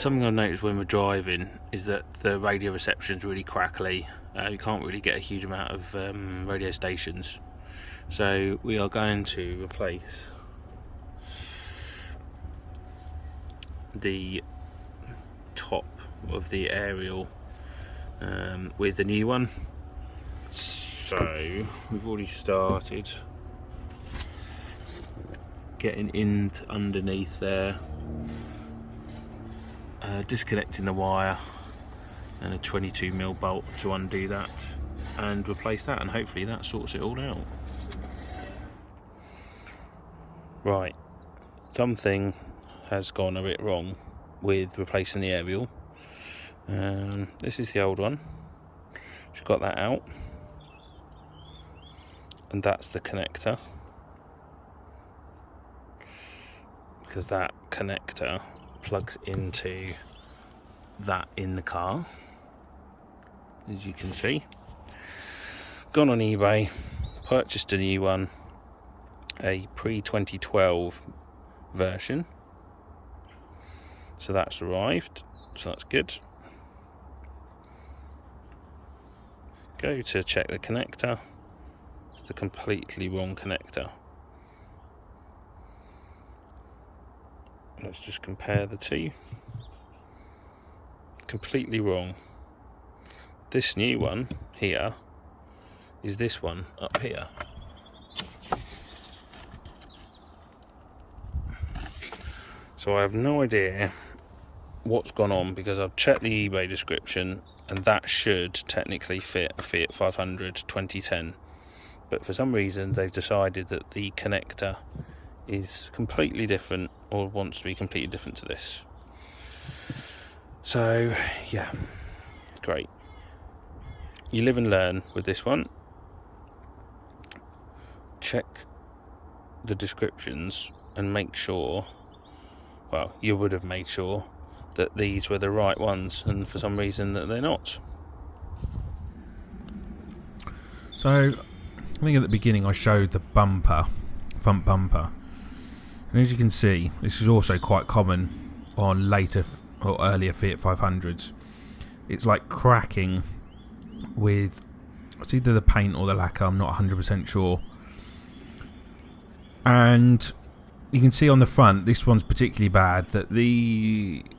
something I've noticed when we're driving is that the radio reception is really crackly. You can't really get a huge amount of radio stations. So we are going to replace the top of the aerial with the new one. So we've already started getting in underneath there, disconnecting the wire and a 22mm bolt to undo that and replace that, and hopefully that sorts it all out. Right, something has gone a bit wrong with replacing the aerial. This is the old one. Just got that out, and that's the connector, because that connector plugs into that in the car, as you can see. Gone on eBay, purchased a new one, a pre-2012 version, so that's arrived, so that's good. Go to check the connector. It's the completely wrong connector. Let's just compare the two. Completely wrong. This new one here is this one up here. So I have no idea what's gone on, because I've checked the eBay description and that should technically fit a Fiat 500 2010, but for some reason they've decided that the connector is completely different, or wants to be completely different to this. So yeah, great. You live and learn with this one. Check the descriptions and make sure, well, you would have made sure that these were the right ones, and for some reason that they're not. So I think at the beginning I showed the bumper, front bumper, and as you can see, this is also quite common on later or earlier Fiat 500s. It's like cracking with, it's either the paint or the lacquer, I'm not 100% sure. And you can see on the front, this one's particularly bad, that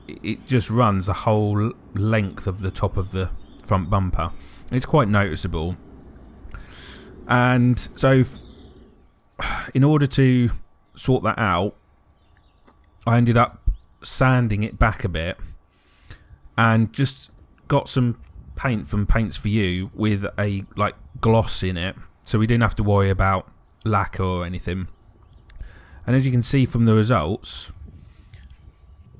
it just runs the whole length of the top of the front bumper. It's quite noticeable. And so in order to sort that out, I ended up sanding it back a bit and just got some paint from Paints For You with a like gloss in it, so we didn't have to worry about lacquer or anything. And as you can see from the results,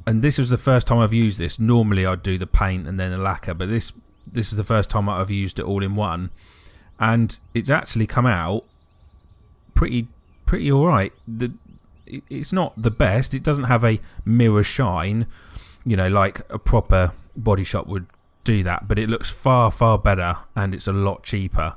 and this was the first time I've used this. Normally I'd do the paint and then the lacquer, but this is the first time I've used it all in one, and it's actually come out pretty alright. It's not the best. It doesn't have a mirror shine, you know, like a proper body shop would do that, but it looks far better, and it's a lot cheaper.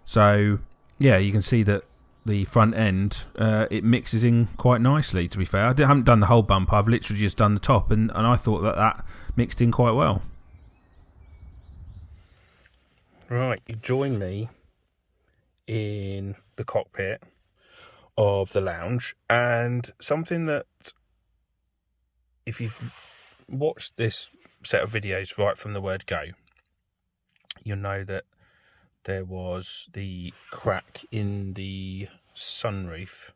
So yeah, you can see that the front end, it mixes in quite nicely, to be fair. I haven't done the whole bumper, I've literally just done the top, and I thought that mixed in quite well. Right, you join me in the cockpit of the lounge, and something that, if you've watched this set of videos right from the word go, you'll know that there was the crack in the sunroof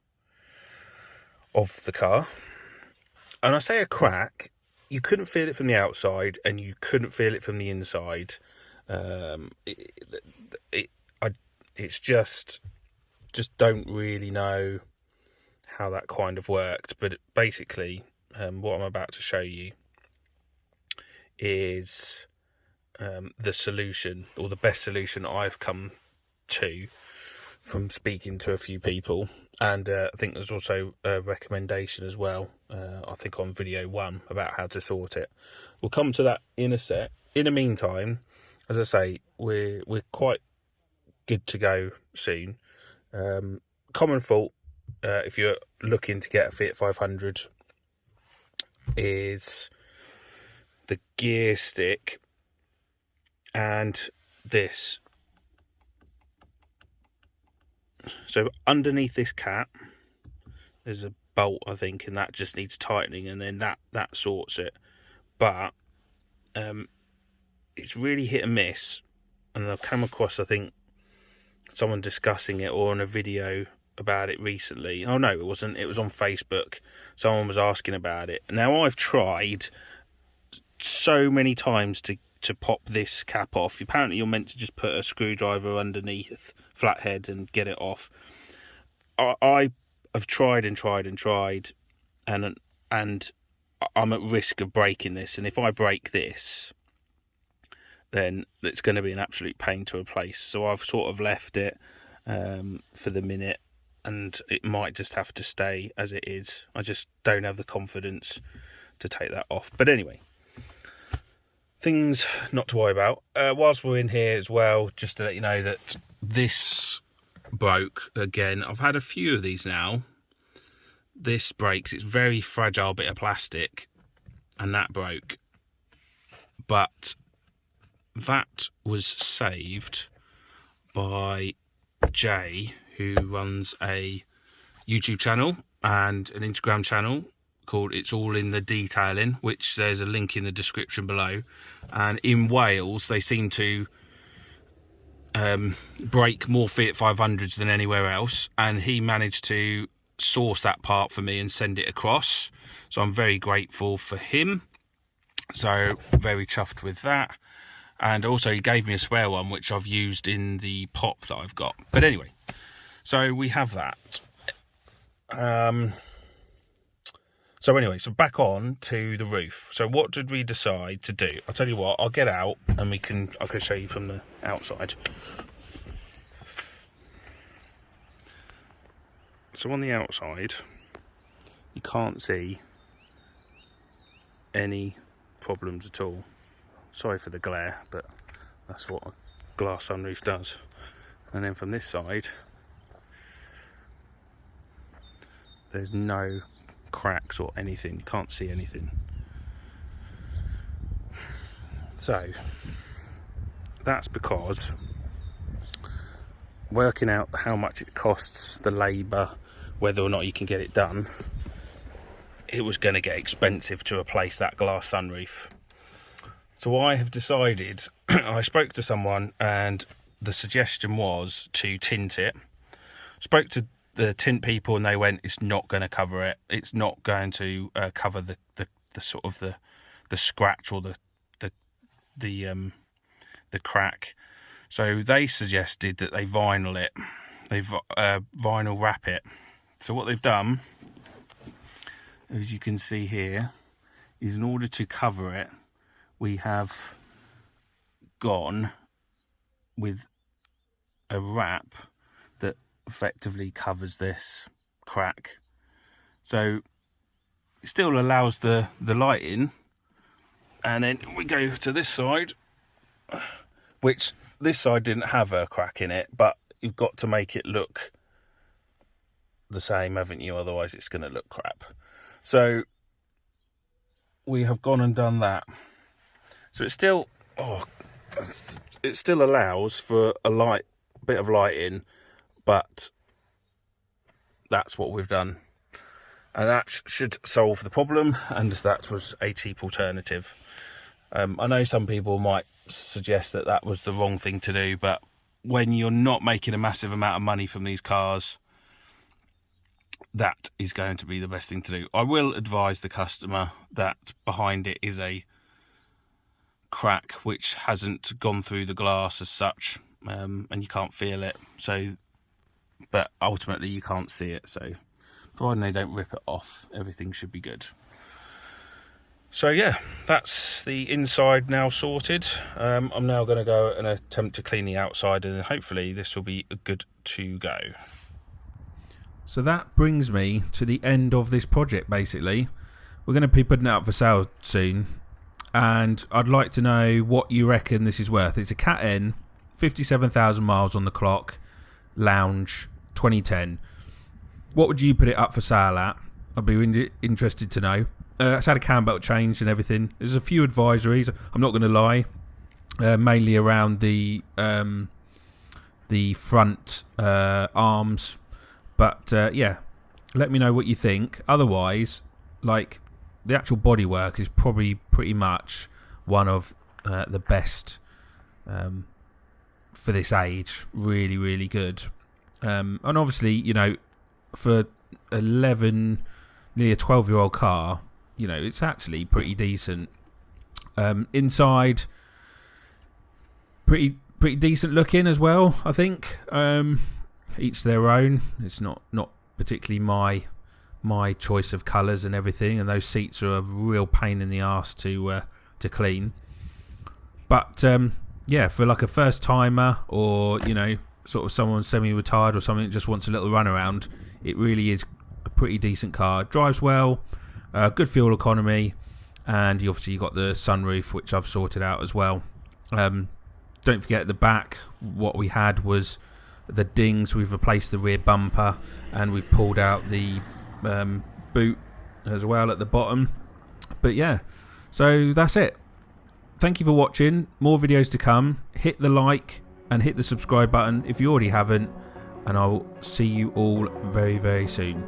of the car. And I say a crack, you couldn't feel it from the outside and you couldn't feel it from the inside. It's just don't really know how that kind of worked, but basically what I'm about to show you is the solution, or the best solution I've come to from speaking to a few people, and I think there's also a recommendation as well, I think on video 1, about how to sort it. We'll come to that in a sec. In the meantime, as I say, we're quite good to go soon. Common fault if you're looking to get a Fiat 500 is the gear stick, and this. So underneath this cap, there's a bolt, I think, and that just needs tightening, and then that sorts it. But it's really hit and miss, and I've come across, I think, someone discussing it or on a video about it recently. Oh no, it wasn't. It was on Facebook. Someone was asking about it. Now, I've tried so many times to pop this cap off. Apparently you're meant to just put a screwdriver underneath flathead and get it off. I have tried and tried and tried, and I'm at risk of breaking this, and if I break this, then it's going to be an absolute pain to replace. So I've sort of left it for the minute, and it might just have to stay as it is. I just don't have the confidence to take that off. But anyway, things not to worry about. Whilst we're in here as well, just to let you know that this broke again. I've had a few of these now. This breaks. It's a very fragile bit of plastic, and that broke. But that was saved by Jay, who runs a YouTube channel and an Instagram channel called It's All in the Detailing, which there's a link in the description below. And in Wales, they seem to break more Fiat 500s than anywhere else, and he managed to source that part for me and send it across, so I'm very grateful for him. So very chuffed with that. And also he gave me a spare one which I've used in the pop that I've got. But anyway, so we have that. So back on to the roof. So what did we decide to do? I'll tell you what, I'll get out and I can show you from the outside. So on the outside, you can't see any problems at all. Sorry for the glare, but that's what a glass sunroof does. And then from this side, there's no cracks or anything. You can't see anything. So that's because working out how much it costs, the labour, whether or not you can get it done, it was going to get expensive to replace that glass sunroof. So I have decided, I spoke to someone and the suggestion was to tint it. Spoke to the tint people and they went, it's not going to cover it. It's not going to cover the sort of the scratch or the crack. So they suggested that they vinyl it. They vinyl wrap it. So what they've done, as you can see here, is in order to cover it, we have gone with a wrap that effectively covers this crack. So it still allows the light in. And then we go to this side, which this side didn't have a crack in it, but you've got to make it look the same, haven't you? Otherwise it's going to look crap. So we have gone and done that. So it still allows for a bit of light in, but that's what we've done. And that should solve the problem, and that was a cheap alternative. I know some people might suggest that that was the wrong thing to do, but when you're not making a massive amount of money from these cars, that is going to be the best thing to do. I will advise the customer that behind it is a crack which hasn't gone through the glass as such, and you can't feel it. So, but ultimately you can't see it. So, providing they don't rip it off, everything should be good. So yeah, that's the inside now sorted. I'm now going to go and attempt to clean the outside, and hopefully this will be good to go. So that brings me to the end of this project, basically. We're going to be putting it up for sale soon, and I'd like to know what you reckon this is worth. It's a Cat N, 57,000 miles on the clock, lounge, 2010. What would you put it up for sale at? I'd be interested to know. It's had a cam belt changed and everything. There's a few advisories, I'm not going to lie, mainly around the front arms. But yeah, let me know what you think. Otherwise, like, the actual bodywork is probably pretty much one of the best for this age. Really, really good. And obviously, you know, for 11, nearly a 12-year-old car, you know, it's actually pretty decent. Inside, pretty decent looking as well, I think. Each their own. It's not particularly my choice of colours and everything, and those seats are a real pain in the arse to clean. But yeah, for like a first timer, or, you know, sort of someone semi-retired or something that just wants a little run around, it really is a pretty decent car. It drives well, good fuel economy, and you got the sunroof, which I've sorted out as well. Don't forget, at the back, what we had was the dings. We've replaced the rear bumper, and we've pulled out the boot as well at the bottom. But yeah, so that's it. Thank you for watching. More videos to come. Hit the like and hit the subscribe button if you already haven't, and I'll see you all very, very soon.